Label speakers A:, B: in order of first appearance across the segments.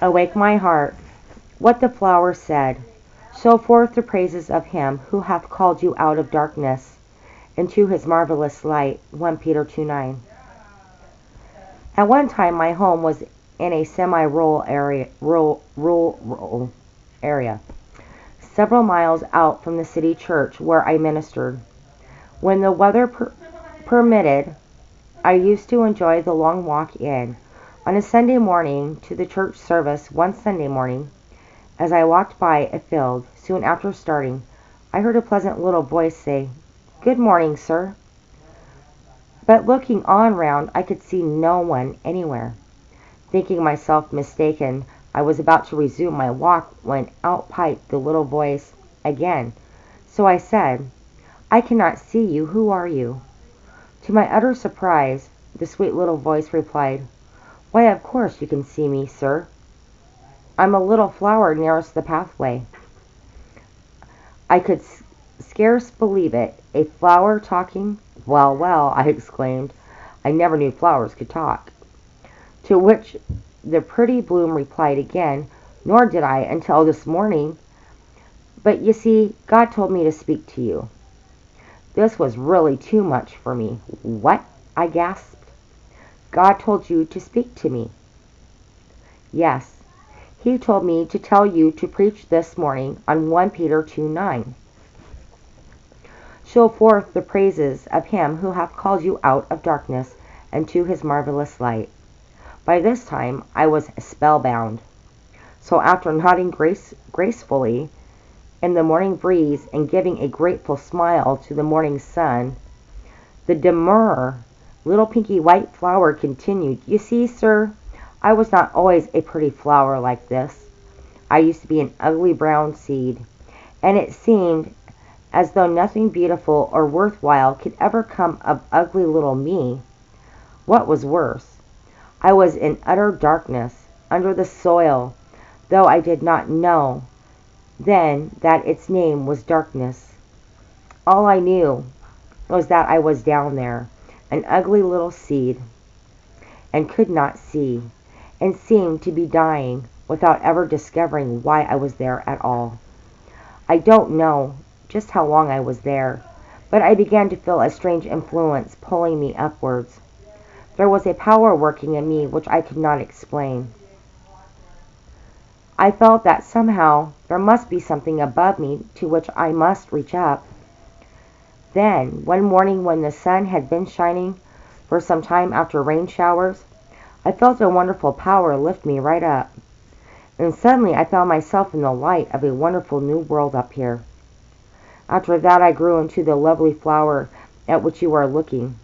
A: Awake my heart, what the flower said. Show forth the praises of him who hath called you out of darkness into his marvelous light. 1 Peter 2:9. At one time my home was in a semi-rural area, several miles out from the city church where I ministered. When the weather permitted, I used to enjoy the long walk in on a Sunday morning to the church service. One Sunday morning, as I walked by a field, soon after starting, I heard a pleasant little voice say, "Good morning, sir." But looking on round, I could see no one anywhere. Thinking myself mistaken, I was about to resume my walk when out piped the little voice again. So I said, "I cannot see you. Who are you?" To my utter surprise, the sweet little voice replied, "Why, of course you can see me, sir. I'm a little flower nearest the pathway." I could scarce believe it. A flower talking? "Well, well," I exclaimed. I never knew flowers could talk. To which the pretty bloom replied again, "Nor did I until this morning. But you see, God told me to speak to you." This was really too much for me. "What?" I gasped. "God told you to speak to me?" "Yes. He told me to tell you to preach this morning on 1 Peter 2:9. Show forth the praises of him who hath called you out of darkness into his marvelous light." By this time I was spellbound. So after nodding gracefully in the morning breeze and giving a grateful smile to the morning sun, the demure little pinky white flower continued, "You see, sir, I was not always a pretty flower like this. I used to be an ugly brown seed, and it seemed as though nothing beautiful or worthwhile could ever come of ugly little me. What was worse, I was in utter darkness, under the soil, though I did not know then that its name was darkness. All I knew was that I was down there, an ugly little seed, and could not see, and seemed to be dying without ever discovering why I was there at all. I don't know just how long I was there, but I began to feel a strange influence pulling me upwards. There was a power working in me which I could not explain. I felt that somehow there must be something above me to which I must reach up. Then, one morning when the sun had been shining for some time after rain showers, I felt a wonderful power lift me right up. And suddenly I found myself in the light of a wonderful new world up here. After that I grew into the lovely flower at which you are looking.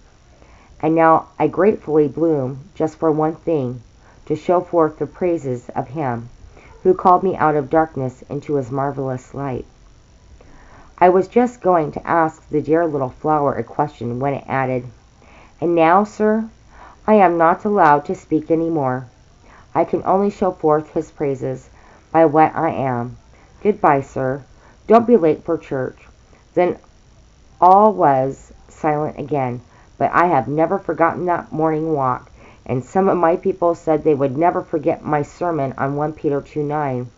A: And now I gratefully bloom just for one thing, to show forth the praises of him who called me out of darkness into his marvelous light. I was just going to ask the dear little flower a question when it added, "And now, sir, I am not allowed to speak any more. I can only show forth his praises by what I am. Goodbye, sir. Don't be late for church." Then all was silent again, but I have never forgotten that morning walk, and some of my people said they would never forget my sermon on 1 Peter 2:9.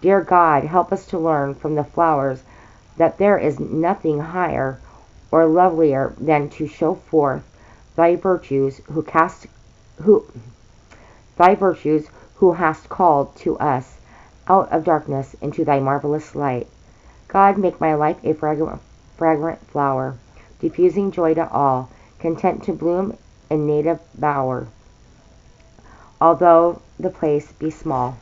A: Dear God, help us to learn from the flowers that there is nothing higher or lovelier than to show forth thy virtues who thy virtues who hast called to us out of darkness into thy marvelous light. God, make my life a fragrant flower, diffusing joy to all, content to bloom in native bower, although the place be small.